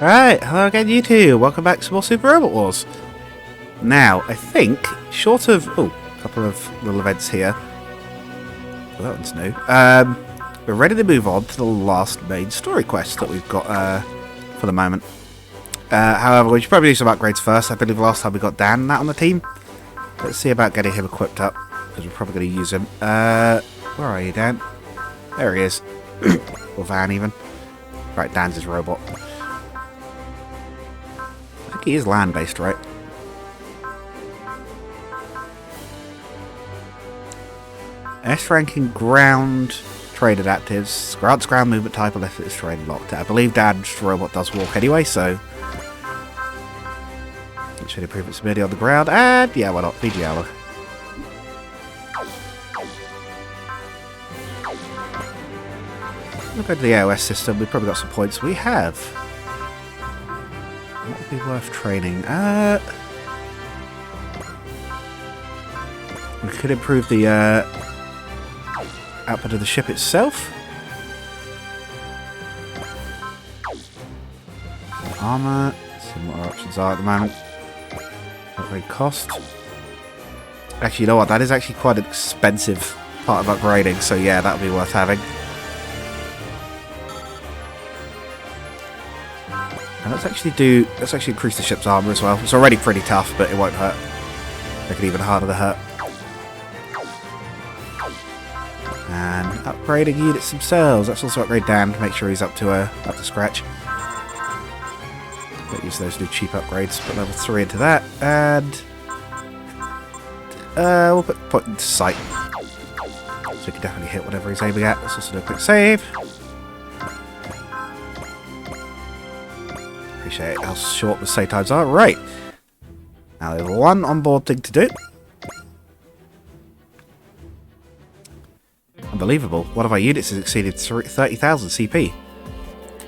Right, hello again you two, welcome back to more Super Robot Wars. Now, I think, short of, a couple of little events here. Well, that one's new. We're ready to move on to the last main story quest that we've got for the moment. However, we should probably do some upgrades first. I believe last time we got Dan and that on the team. Let's see about getting him equipped up, because we're probably going to use him. Where are you, Dan? There he is. Or Van, even. Right, Dan's his robot. I think he is land-based, right? S-ranking ground trade adaptives. Grants ground movement type unless it's terrain locked. I believe Dan's robot does walk anyway, so it should improve its ability on the ground. And yeah, why not? PG Hour. Look at the AOS system. We've probably got some points. We have. What would be worth training? We could improve the output of the ship itself. Armor. See what our options are at the moment. Upgrade cost. Actually, you know what? That is actually quite an expensive part of upgrading. So yeah, that would be worth having. And let's actually increase the ship's armor as well. It's already pretty tough, but it won't hurt. Make it even harder to hurt. And upgrading units themselves. Let's also upgrade Dan to make sure he's up to scratch. Don't use those new cheap upgrades. Put level 3 into that, and we'll put into sight, so he can definitely hit whatever he's aiming at. Let's also do a quick save. Appreciate how short the save times are. Right. Now there's one onboard thing to do. Unbelievable. One of our units has exceeded 30,000 CP.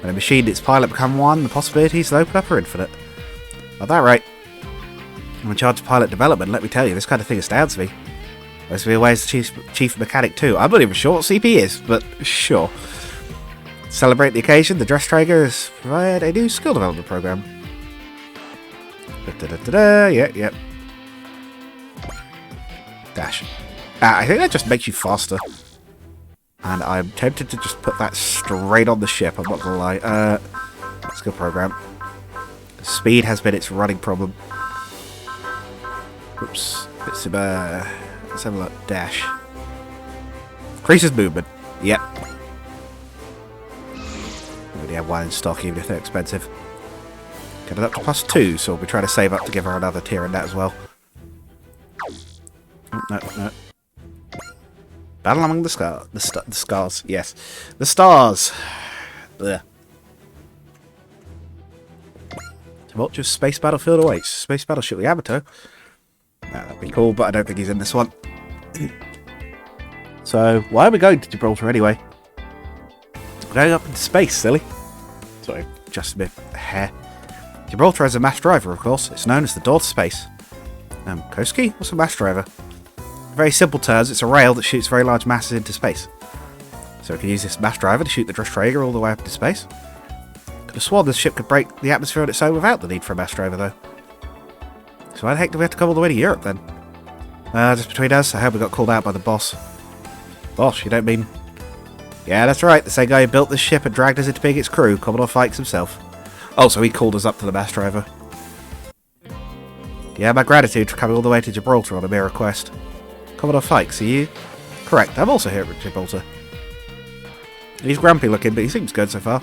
When a machine and its pilot become one, the possibilities that open up are infinite. Got that right. I'm in charge of pilot development, let me tell you, this kind of thing astounds me. Most of me away as the chief mechanic too. I'm not even sure what CP is, but sure. To celebrate the occasion, the Dress Traeger has provided a new skill development program. Yep. Dash. I think that just makes you faster. And I'm tempted to just put that straight on the ship, I'm not gonna lie. Skill program. Speed has been its running problem. Oops. Let's have a look. Dash. Increases movement. Yep. We already have one in stock, even if they're expensive. Get it up to +2, so we'll be trying to save up to give her another tier in that as well. Oh, no. Battle among the scars. Yes. The stars. Ugh. Tumultuous space battlefield awaits. Space battleship the Amateur. That'd be cool, but I don't think he's in this one. So, why are we going to Gibraltar anyway? We're going up into space, silly. Sorry, just a bit hair. Gibraltar has a mass driver, of course. It's known as the door to space. Koski? What's a mass driver? In very simple terms, it's a rail that shoots very large masses into space. So we can use this mass driver to shoot the Dress Traeger all the way up into space. Could have sworn this ship could break the atmosphere on its own without the need for a mass driver, though. So why the heck do we have to come all the way to Europe, then? Just between us, I hope we got called out by the boss. Boss, you don't mean... Yeah, that's right, the same guy who built this ship and dragged us into being its crew, Commodore Fikes himself. Oh, so he called us up to the mass driver. Yeah, my gratitude for coming all the way to Gibraltar on a mere request. Commodore Fikes, are you? Correct, I'm also here at Gibraltar. He's grumpy looking, but he seems good so far.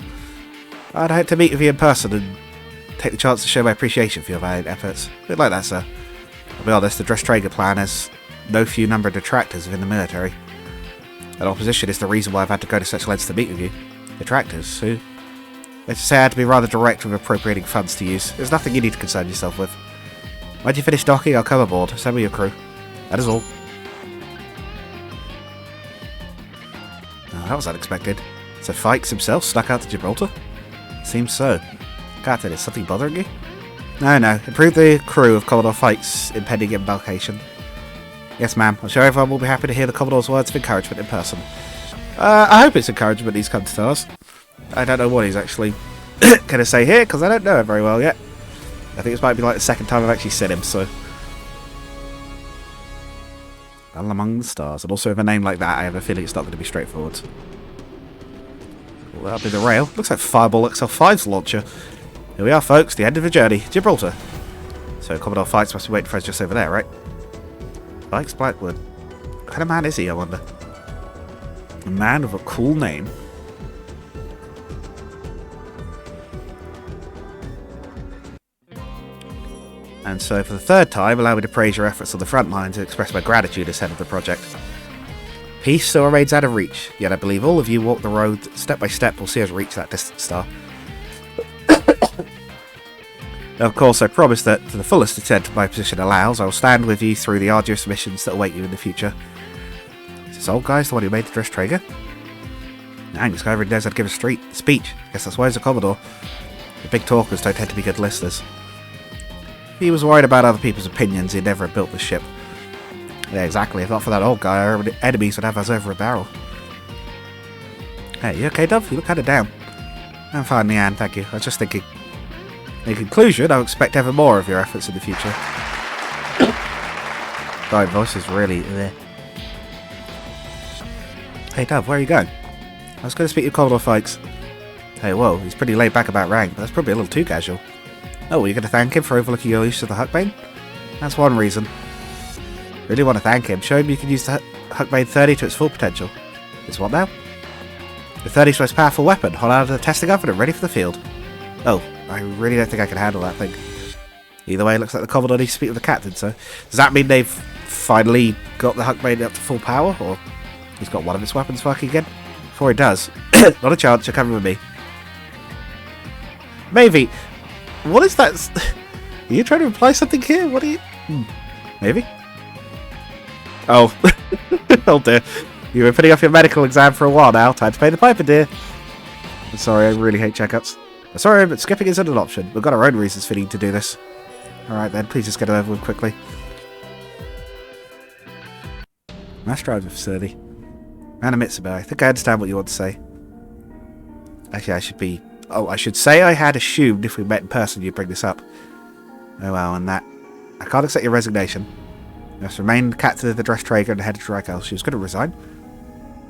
I'd hope to meet with you in person and take the chance to show my appreciation for your valiant efforts. A bit like that, sir. I'll be honest, the Dress Traeger plan has no few number of detractors within the military. And opposition is the reason why I've had to go to such lengths to meet with you. Detractors, who? Let's say I had to be rather direct with appropriating funds to use. There's nothing you need to concern yourself with. When you finish docking, I'll come aboard. Assemble your crew. That is all. Oh, that was unexpected. So Fikes himself snuck out to Gibraltar? Seems so. Captain, is something bothering you? No. Improve the crew of Commodore Fikes' impending embarkation. Yes, ma'am. I'm sure everyone will be happy to hear the Commodore's words of encouragement in person. I hope it's encouragement he's come to tell us. I don't know what he's actually Can I say here? Because I don't know it very well yet. I think this might be like the second time I've actually seen him, so... Battle among the stars. And also with a name like that, I have a feeling it's not going to be straightforward. Well, that'll be the rail. Looks like Fireball XL5's launcher. Here we are, folks. The end of the journey. Gibraltar. So Commodore Fikes must be waiting for us just over there, right? Fikes Blackwood. What kind of man is he, I wonder? A man with a cool name. And so for the third time, allow me to praise your efforts on the front lines and express my gratitude as head of the project. Peace still remains out of reach, yet I believe all of you walk the road step by step will see us reach that distant star. Of course, I promise that to the fullest extent my position allows, I will stand with you through the arduous missions that await you in the future. Is this old guy the one who made the dress trigger? Dang, this guy really knows how to give a speech. Guess that's why he's a Commodore. The big talkers don't tend to be good listeners. If he was worried about other people's opinions, he'd never have built the ship. Yeah, exactly. If not for that old guy, our enemies would have us over a barrel. Hey, you okay, Dove? You look kind of down. I'm fine, Leanne, thank you. I was just thinking. In conclusion, I expect ever more of your efforts in the future. My voice is really there. Hey, Dove, where are you going? I was going to speak to Commodore Fikes. Hey, whoa, he's pretty laid back about rank, but that's probably a little too casual. Oh, you're going to thank him for overlooking your use of the Huckbane? That's one reason. Really want to thank him. Show him you can use the Huckbane 30 to its full potential. It's what now? The 30's most powerful weapon, hot out of the testing oven and ready for the field. Oh, I really don't think I can handle that thing. Either way, it looks like the Commodore needs to speak with the captain, so... Does that mean they've finally got the Huckbane up to full power, or... He's got one of its weapons working again? Before he does, not a chance, you're coming with me. Maybe. What is that? Are you trying to imply something here? What are you... Maybe? Oh. Oh dear. You've been putting off your medical exam for a while now. Time to pay the piper, dear. I'm sorry, I really hate checkups. I'm sorry, but skipping isn't an option. We've got our own reasons for needing to do this. Alright then, please just get it over with quickly. Mass driver facility. Manimitsuba, I think I understand what you want to say. Actually, I should be... Oh, I should say I had assumed if we met in person you'd bring this up. Oh well, and that... I can't accept your resignation. You must remain captain of the Dress Traeger and the head of Drykel. She was going to resign.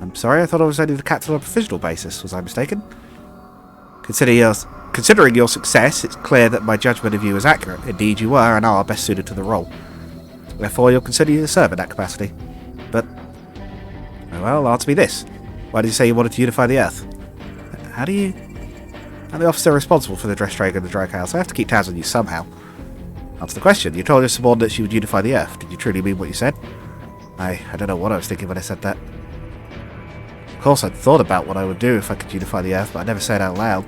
I'm sorry, I thought I was only the captain on a provisional basis. Was I mistaken? Considering your success, it's clear that my judgment of you is accurate. Indeed, you were and are best suited to the role. Therefore, you'll consider you to serve in that capacity. But... Well, answer me this. Why did you say you wanted to unify the Earth? How do you... I'm the officer responsible for the Dress Traeger and the Drykel, so I have to keep tabs on you somehow. Answer the question. You told your subordinates you would unify the Earth. Did you truly mean what you said? I don't know what I was thinking when I said that. Of course, I'd thought about what I would do if I could unify the Earth, but I never said it out loud.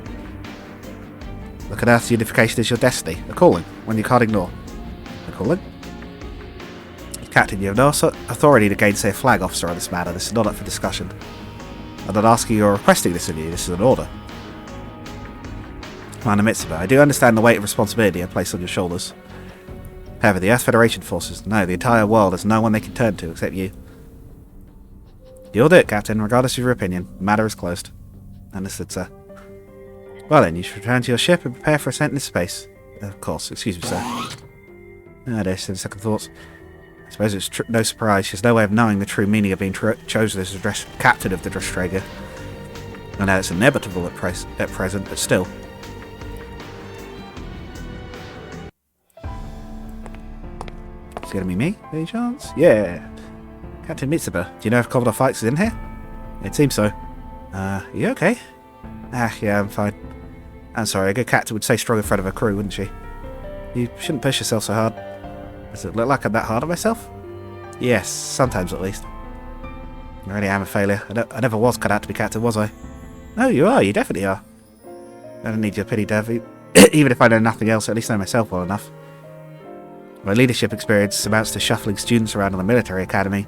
Look at Earth's unification as your destiny. A calling. One you can't ignore. A calling? Captain, you have no authority to gainsay a flag officer on this matter. This is not up for discussion. I'm not asking or requesting this of you. This is an order. Commander Mitsuba, I do understand the weight of responsibility I place on your shoulders. However, the Earth Federation forces, no, the entire world has no one they can turn to except you. You'll do it, Captain, regardless of your opinion. The matter is closed. Understood, sir. Well then, you should return to your ship and prepare for ascent into space. Of course, excuse me, sir. Ah, dear, second thoughts. I suppose it's no surprise. There's no way of knowing the true meaning of being chosen as the captain of the Dress Traeger. I know it's inevitable at present, but still. It's gonna be me, any chance? Yeah. Captain Mitsuba, do you know if Commodore Fikes is in here? It seems so. You okay? Yeah, I'm fine. I'm sorry, a good captain would stay strong in front of her crew, wouldn't she? You shouldn't push yourself so hard. Does it look like I'm that hard on myself? Yes, sometimes at least. I really am a failure. I never was cut out to be captain, was I? No, you are, you definitely are. I don't need your pity, Dev. Even if I know nothing else, I at least know myself well enough. My leadership experience amounts to shuffling students around on a military academy.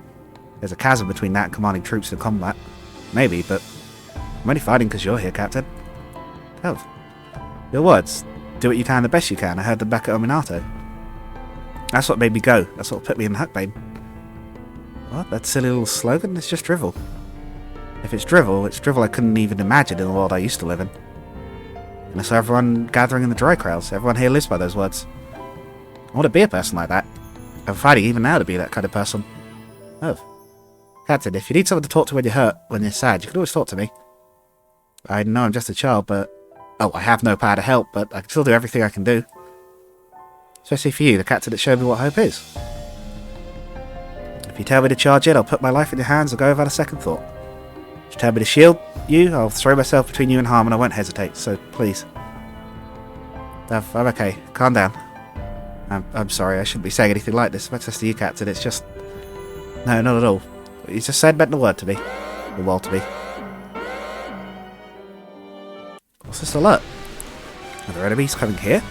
There's a chasm between that and commanding troops in combat. Maybe, but I'm only fighting because you're here, Captain. Oh. Your words. Do what you can the best you can. I heard them back at Ominato. That's what made me go. That's what put me in Huckbane. What? That silly little slogan? It's just drivel. If it's drivel I couldn't even imagine in the world I used to live in. And I saw everyone gathering in the dry crowds. Everyone here lives by those words. I want to be a person like that. I'm fighting even now to be that kind of person. Oh. Captain, if you need someone to talk to when you're hurt, when you're sad, you can always talk to me. I know I'm just a child, but... Oh, I have no power to help, but I can still do everything I can do. Especially for you, the captain that showed me what hope is. If you tell me to charge in, I'll put my life in your hands and go without a second thought. If you tell me to shield you, I'll throw myself between you and harm and I won't hesitate, so please. I'm okay. Calm down. I'm sorry, I shouldn't be saying anything like this. That's just to you, Captain. It's just... No, not at all. What you just said meant the word to me. The world to me. What's this alert? Are there enemies coming here?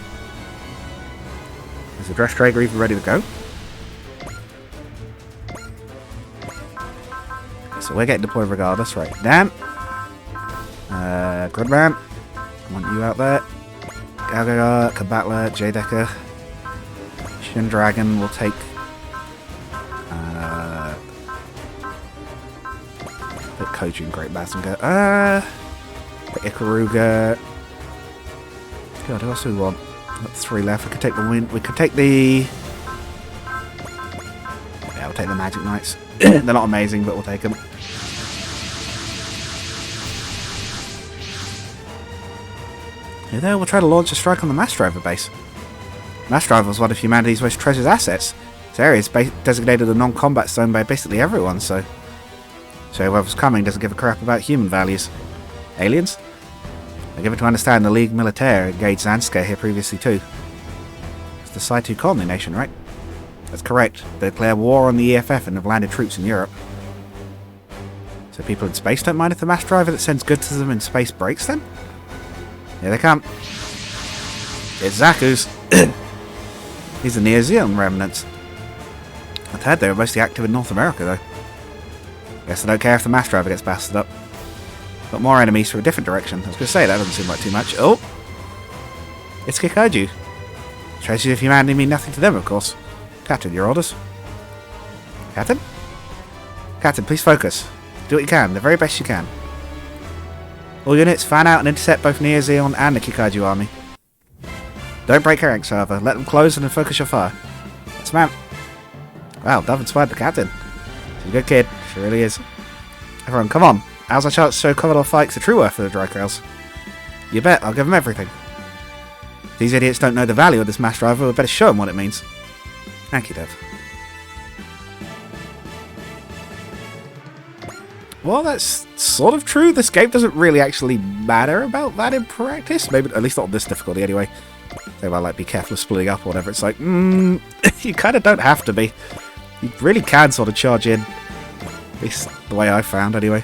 Is the dress trader even ready to go? So we're getting deployed regardless, right? Dan! Good man. I want you out there. Gagaga, Combatler, J-Decker. Shin Dragon will take... Put Koju and Great Mazinger. Ikaruga. God, who else do we want? Got 3 left. We could take the wind. We could take the... Yeah, we'll take the Magic Knights. They're not amazing, but we'll take them. Here there, we'll try to launch a strike on the Mass Driver base. Mass Driver is one of humanity's most treasured assets. This area is designated a non-combat zone by basically everyone, so whoever's coming doesn't give a crap about human values. Aliens? I give it to understand the Ligue Militaire engaged Zanska here previously too. It's the Saitu colony nation, right? That's correct. They declare war on the EFF and have landed troops in Europe. So people in space don't mind if the mass driver that sends goods to them in space breaks then? Here they come. It's Zaku's. These are Neo-Zeon remnants. I've heard they were mostly active in North America though. Guess I don't care if the mass driver gets blasted up. Got more enemies from a different direction. I was going to say, that doesn't seem like too much. Oh! It's Kikoju. Treasures of humanity mean nothing to them, of course. Captain, your orders? Captain? Captain, please focus. Do what you can, the very best you can. All units, fan out and intercept both Neo-Zeon and the Kikoju army. Don't break ranks, however. Let them close and then focus your fire. Yes, ma'am. Wow, Dove inspired the captain. She's a good kid. She really is. Everyone, come on. How's our chance to show Commodore Fikes the true worth of the dry crowds? You bet, I'll give them everything. If these idiots don't know the value of this mass driver, we better show them what it means. Thank you, Dev. Well, that's sort of true. This game doesn't really actually matter about that in practice. Maybe, at least not on this difficulty anyway. They might like be careful of splitting up or whatever. It's like, you kind of don't have to be. You really can sort of charge in. At least the way I found anyway.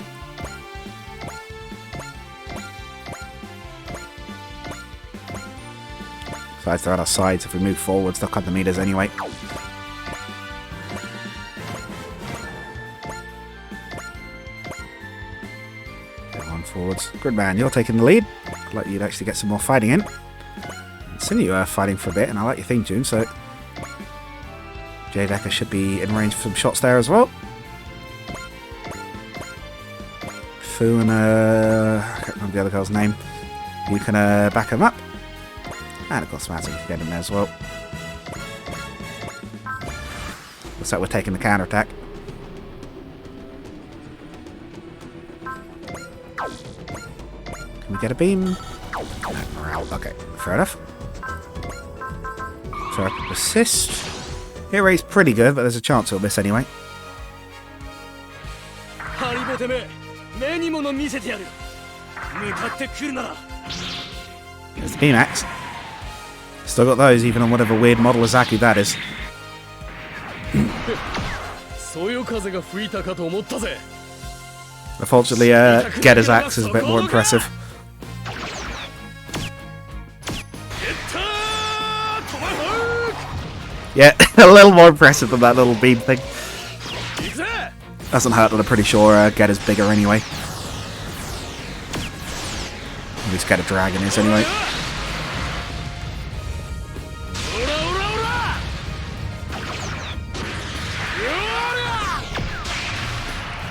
Besides, they're on our sides. If we move forwards, they'll cut the meters anyway. Forwards. Good man, you're taking the lead. I'd like you to actually get some more fighting in. I've seen you fighting for a bit, and I like your theme tune, so J-Decker should be in range for some shots there as well. Fu and I can't remember the other girl's name. You can back him up. And of course Mazzy can get in there as well. Looks like we're taking the counter-attack. Can we get a beam? No, we're out. Okay, fair enough. So, assist. Hit rate's pretty good, but there's a chance it'll miss anyway. There's the beam axe. Still got those, even on whatever weird model of Zaku that is. Unfortunately, Geda's axe is a bit more impressive. Yeah, a little more impressive than that little beam thing. Doesn't hurt, but I'm pretty sure Geda's bigger anyway. At least Geda Dragon is anyway.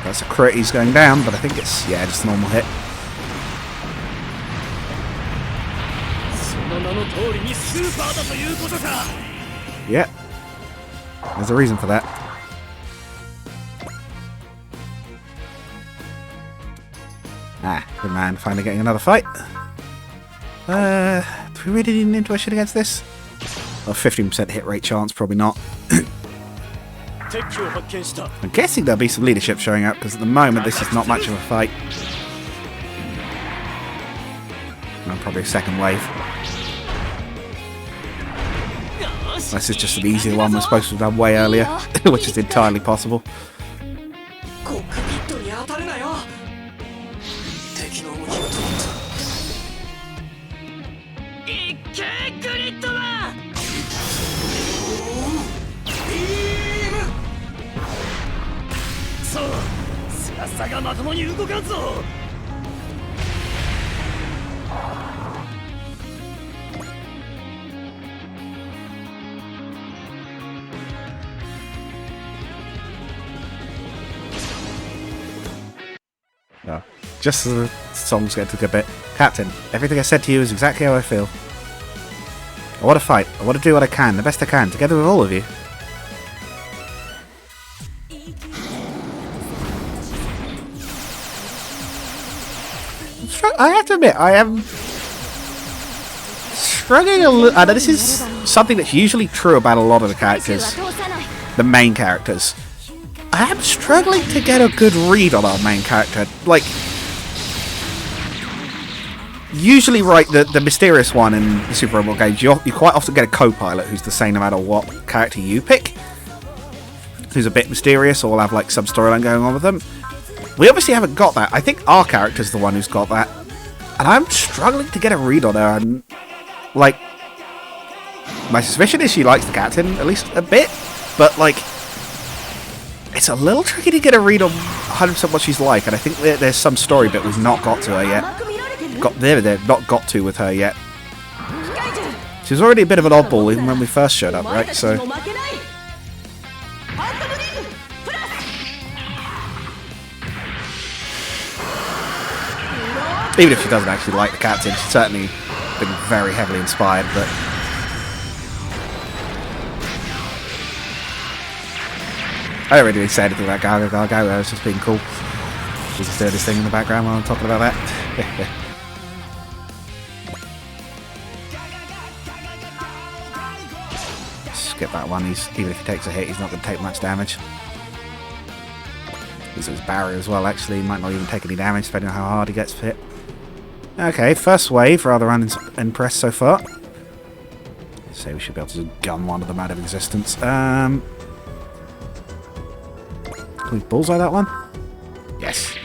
That's a crit, he's going down, but I think it's, yeah, just a normal hit. Yeah. There's a reason for that. Ah, good man. Finally getting another fight. Do we really need an intuition against this? Well, 15% hit rate chance, probably not. I'm guessing there'll be some leadership showing up, because at the moment this is not much of a fight. And probably a second wave. This is just an easier one we're supposed to have done way earlier, which is entirely possible. No. Just as the songs get to a good bit. Captain, everything I said to you is exactly how I feel. I want to fight. I want to do what I can, the best I can, together with all of you. I have to admit, I am struggling a little. I know this is something that's usually true about a lot of the characters, the main characters. I am struggling to get a good read on our main character. Like, usually, right, the mysterious one in the Super Robot games, you quite often get a co-pilot who's the same no matter what character you pick, who's a bit mysterious or will have like some storyline going on with them. We obviously haven't got that. I think our character's the one who's got that. And I'm struggling to get a read on her. And, like, my suspicion is she likes the captain, at least a bit. But, like, it's a little tricky to get a read on 100% what she's like. And I think there's some story bit we've not got to her yet. Not got to with her yet. She was already a bit of an oddball even when we first showed up, right? So... even if she doesn't actually like the captain, she's certainly been very heavily inspired, but... I don't really say anything about Gargo. I was just being cool. She's just doing this thing in the background while I'm talking about that. Skip that one. Even if he takes a hit, he's not going to take much damage. He's his barrier as well, actually. He might not even take any damage, depending on how hard he gets hit. Okay, first wave, rather unimpressed so far. So we should be able to gun one of them out of existence. Can we bullseye that one? Yes.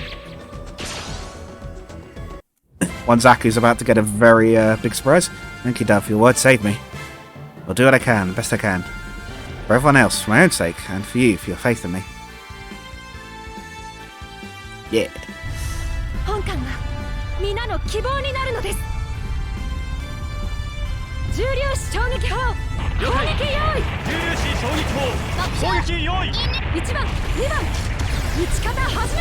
One Zaku's about to get a very big surprise. Thank you, Dad, for your word. Save me. I'll do what I can, best I can. For everyone else, for my own sake, and for you, for your faith in me. Yeah. 皆の希望になるのです。重粒子衝撃砲攻撃用意。重粒子衝撃砲攻撃用意。1番、2番、撃ち方始め。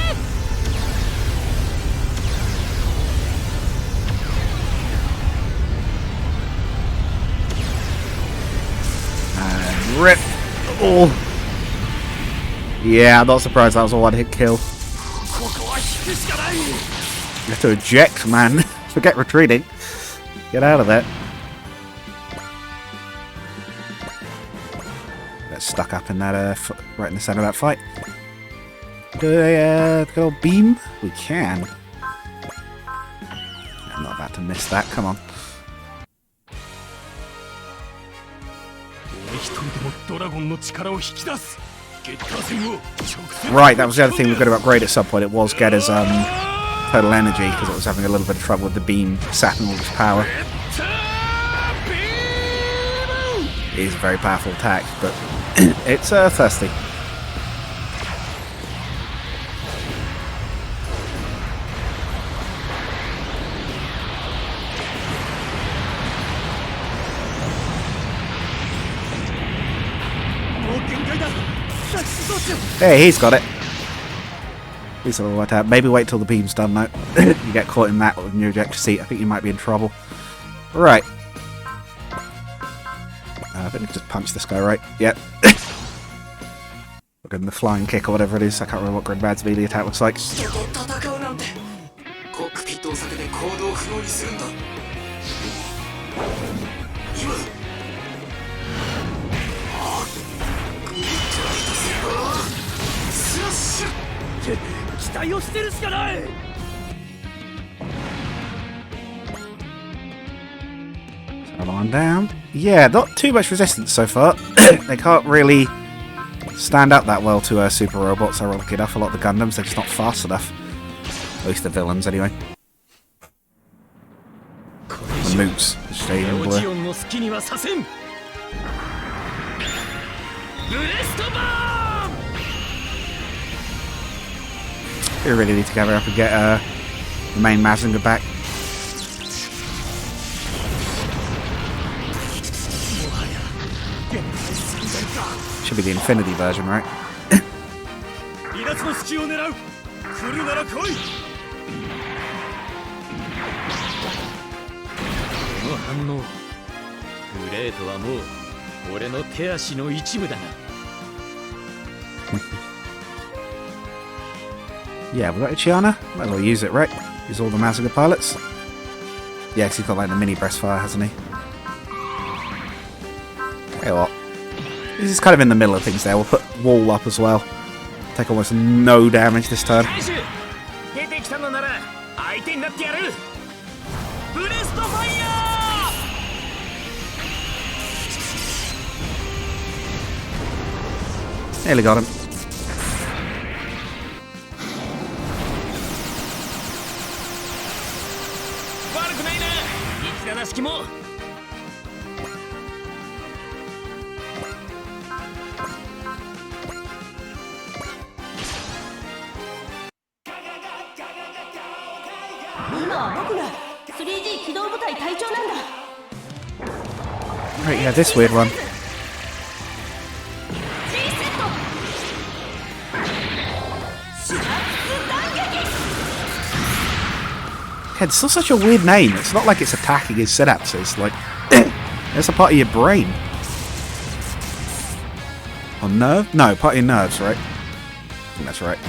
And rip. Oh. Yeah, I'm not surprised that was a one-hit kill. You have to eject, man. Forget retreating. Get out of there. Get stuck up in that, right in the center of that fight. Do a good old beam? We can. I'm not about to miss that. Come on. Right, that was the other thing we could have upgraded at some point. It was Getter's total energy, because it was having a little bit of trouble with the beam sapping all its power. It is a very powerful attack, but it's thirsty. Hey, he's got it. At least it'll work out. Maybe wait till the beam's done though. You get caught in that with your ejector seat, I think you might be in trouble. Right. think we just punch this guy, right? Yep. We're getting the flying kick or whatever it is. I can't remember what Gridman's melee attack looks like. Another one down. Yeah, not too much resistance so far. They can't really stand up that well to super robots, ironically enough. A lot of the Gundams, they're just not fast enough. At least the villains, anyway. The mooks, the stadium blue. We really need to gather up and get the main Mazinger back. Should be the Infinity version, right? Yeah, we got Ichiana. Might as well use it, right? Use all the Mazinger pilots. Yeah, because he's got like the mini breast fire, hasn't he? Hey, what? This is kind of in the middle of things there. We'll put wall up as well. Take almost no damage this time. Nearly got him. Right, yeah, this weird one. Yeah, it's still such a weird name. It's not like it's attacking his synapses. Like, it's a part of your brain. Or nerve? No, part of your nerves, right? I think that's right.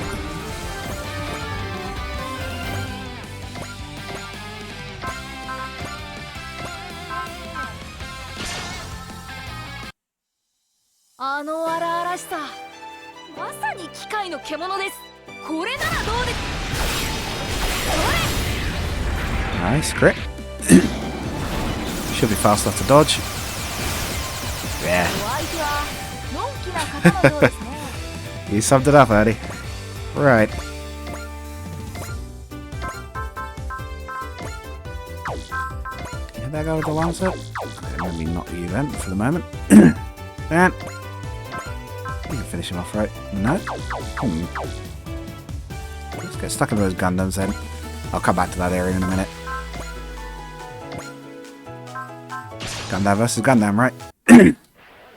Nice, crit. Should be fast enough to dodge. Yeah. You summed it up, Eddie. Right. Yeah, that guy with the lancet. Okay, maybe not you then, for the moment. Dan. You can finish him off, right? No? Let's get stuck in those Gundams then. I'll come back to that area in a minute. Gundam versus Gundam, right?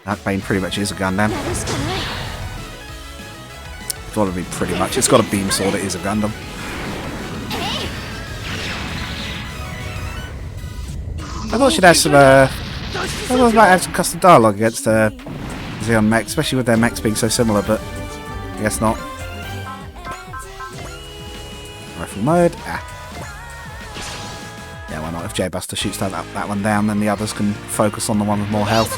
That Bane pretty much is a Gundam. It's got to be pretty much. It's got a beam sword, it is a Gundam. I thought she'd have some, I thought she might have some custom dialogue against Xeon mechs, especially with their mechs being so similar, but I guess not. Rifle mode. Ah. Yeah, why not? If J-Buster shoots that one down, then the others can focus on the one with more health.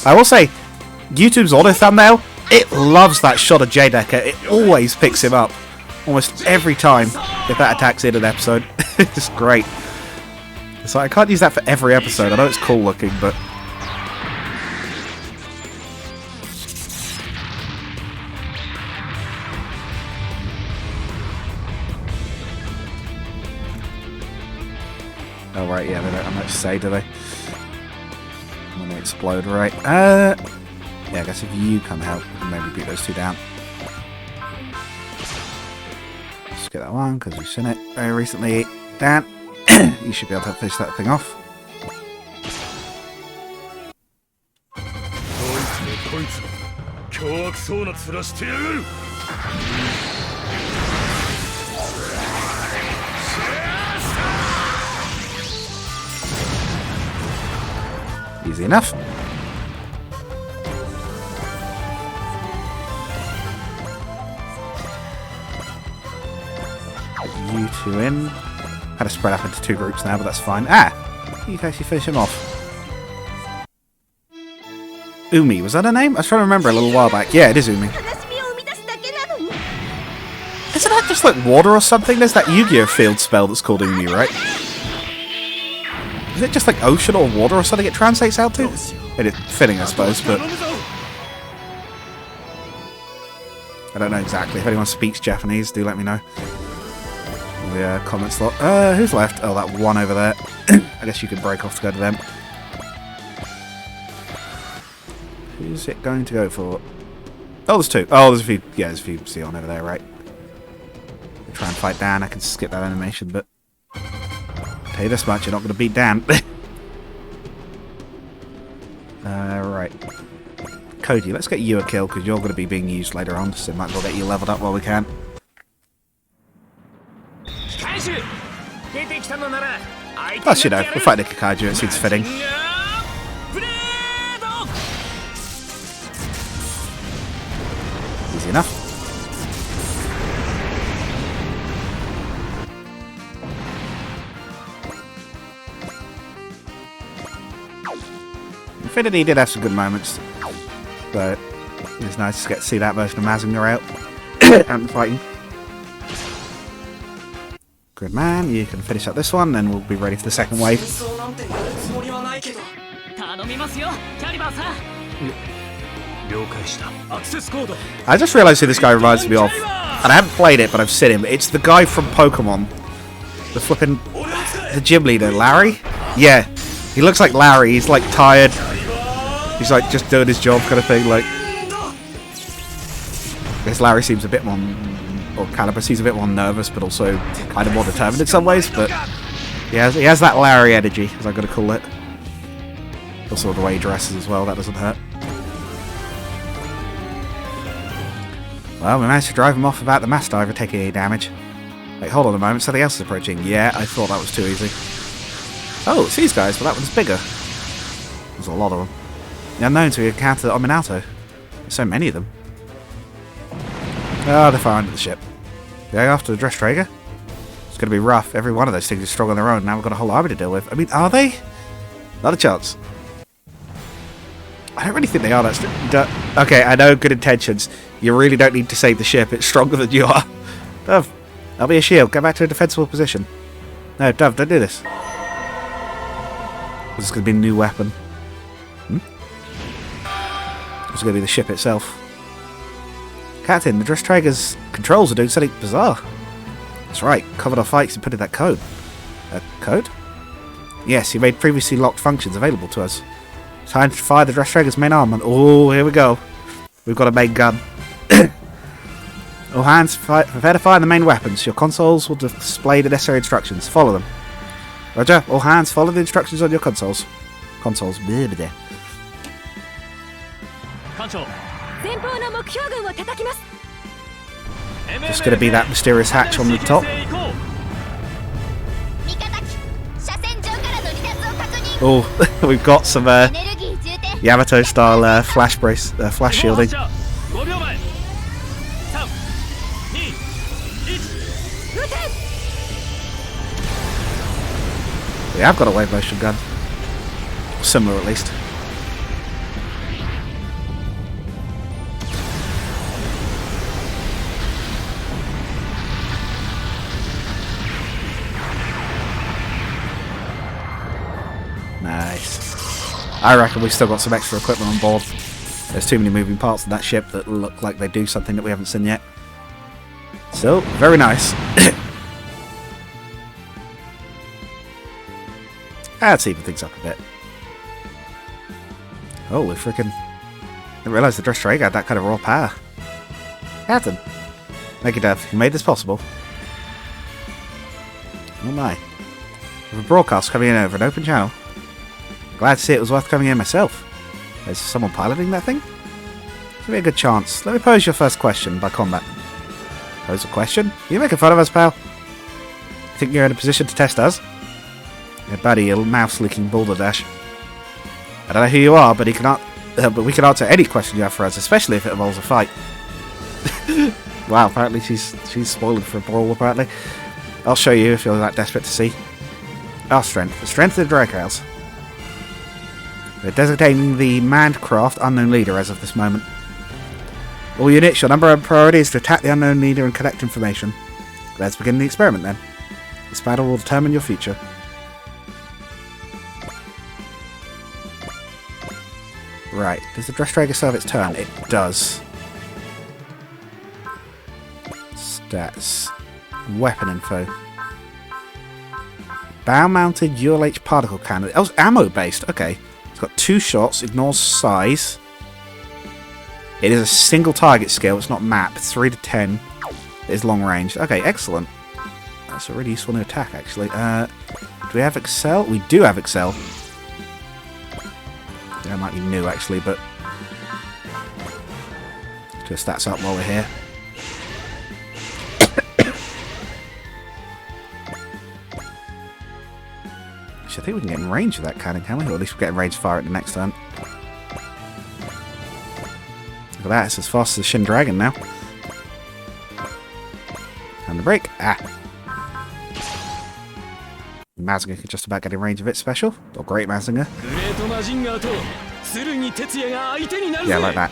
I will say, YouTube's auto thumbnail, it loves that shot of J-Decker. It always picks him up. Almost every time if that attack's in an episode. It's great. So I can't use that for every episode. I know it's cool looking, but... Oh, right, yeah, they don't have much to say, do they? When they explode, right? Yeah, I guess if you come help, we can maybe beat those two down. Let's get that one, because we've seen it very recently. Dan, you should be able to finish that thing off. Easy enough. Put you two in. Had to spread up into 2 groups now, but that's fine. Ah! You can actually finish him off. Umi, was that her name? I was trying to remember a little while back. Yeah, it is Umi. Isn't that just like water or something? There's that Yu-Gi-Oh! Field spell that's called Umi, right? Is it just like ocean or water or something it translates out to? It is fitting, I suppose, but I don't know exactly. If anyone speaks Japanese, do let me know. The comment slot. Who's left? Oh, that one over there. I guess you could break off to go to them. Who's it going to go for? Oh, there's 2. Oh, there's a few. Yeah, there's a few Sion over there, right? Try and fight Dan. I can skip that animation, but I'll tell you this much: you're not going to beat Dan. Right. Cody, let's get you a kill because you're going to be being used later on, so might as well get you leveled up while we can. Plus, you know, we're fighting a Kakaiju, it seems fitting. Easy enough. Infinity did have some good moments, but it's nice to see that version of Mazinger out and fighting. Good man, you can finish up this one, then we'll be ready for the second wave. I just realised who this guy reminds me of, and I haven't played it, but I've seen him. It's the guy from Pokemon, the gym leader, Larry. Yeah, he looks like Larry. He's like tired. He's like just doing his job, kind of thing. Like, I guess Larry seems a bit more, or Calibur seems a bit more nervous, but also kind of more determined in some ways. But he has that Larry energy, as I'm going to call it. Also the way he dresses as well, that doesn't hurt. Well, we managed to drive him off without the Mass Diver taking any damage. Wait, hold on a moment, something else is approaching. Yeah, I thought that was too easy. Oh, it's these guys, but that one's bigger. There's a lot of them. The unknowns we encountered on Minato. There's so many of them. Oh, they're far under the ship. Going after the Dress Traeger? It's going to be rough. Every one of those things is strong on their own. Now we've got a whole army to deal with. I mean, are they? Not a chance. I don't really think they are. Okay, I know, good intentions. You really don't need to save the ship. It's stronger than you are. Dove, I'll be a shield. Get back to a defensible position. No, Dove, don't do this. This is going to be a new weapon. It's going to be the ship itself. Captain, the Dress Traeger's controls are doing something bizarre. That's right, covered our fights and put in that code. A code? Yes, he made previously locked functions available to us. Time to fire the Dress Traeger's main armament. Oh, here we go. We've got a main gun. All hands, prepare to fire the main weapons. Your consoles will display the necessary instructions. Follow them. Roger, all hands, follow the instructions on your consoles. Consoles. Blah, blah, blah. Just going to be that mysterious hatch on the top. Oh, we've got some Yamato style flash brace, flash shielding. Yeah, I've got a wave motion gun. Similar at least. Nice. I reckon we've still got some extra equipment on board. There's too many moving parts in that ship that look like they do something that we haven't seen yet. So, very nice. Let's even things up a bit. Oh, we freaking didn't realise the Dress Traeger had that kind of raw power. Captain, thank you, Dev. You made this possible. Oh my. With a broadcast coming in over an open channel. Glad to see it was worth coming in myself. Is someone piloting that thing? Give me a good chance. Let me pose your first question by combat. Pose a question? You making fun of us, pal? You think you're in a position to test us? Yeah, buddy, you mouse-licking balderdash. I don't know who you are, but but we can answer any question you have for us, especially if it involves a fight. Wow, apparently she's spoiling for a brawl, apparently. I'll show you if you're that desperate to see. Our strength. The strength of the Dracos. We're designating the manned craft unknown leader as of this moment. All units, your number one priority is to attack the unknown leader and collect information. Let's begin the experiment then. This battle will determine your future. Right, does the Dress Dragon serve its turn? It does. Stats. Weapon info. Bow-mounted ULH particle cannon. Oh, it's ammo-based. Okay. It's got 2 shots. Ignores size. It is a single target skill. It's not map. 3 to 10. It is long range. Okay, excellent. That's a really useful new attack, actually. Do we have Excel? We do have Excel. That might be new, actually, but... let's do a stats up while we're here. I think we can get in range of that cannon, can we? Or at least we'll get in range fire at the next turn. Look at that, it's as fast as the Shin Dragon now. And the break. Ah! Mazinger can just about get in range of its special. Or Great Mazinger. Yeah, like that.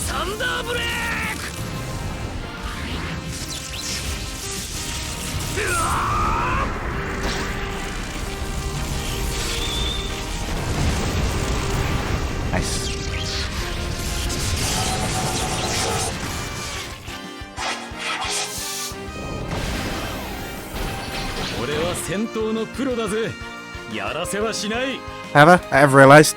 Thunder break! Nice. However, I have realised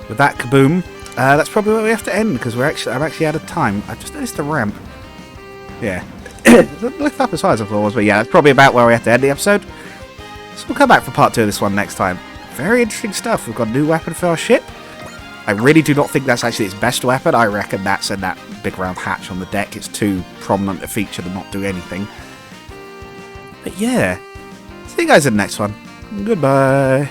with that kaboom, that's probably where we have to end because I'm actually out of time. I just noticed the ramp. Yeah, lift up as high as I thought it was, but yeah, that's probably about where we have to end the episode. So we'll come back for part 2 of this one next time. Very interesting stuff. We've got a new weapon for our ship. I really do not think that's actually its best weapon. I reckon that's in that big round hatch on the deck. It's too prominent a feature to not do anything. But yeah, see you guys in the next one. Goodbye.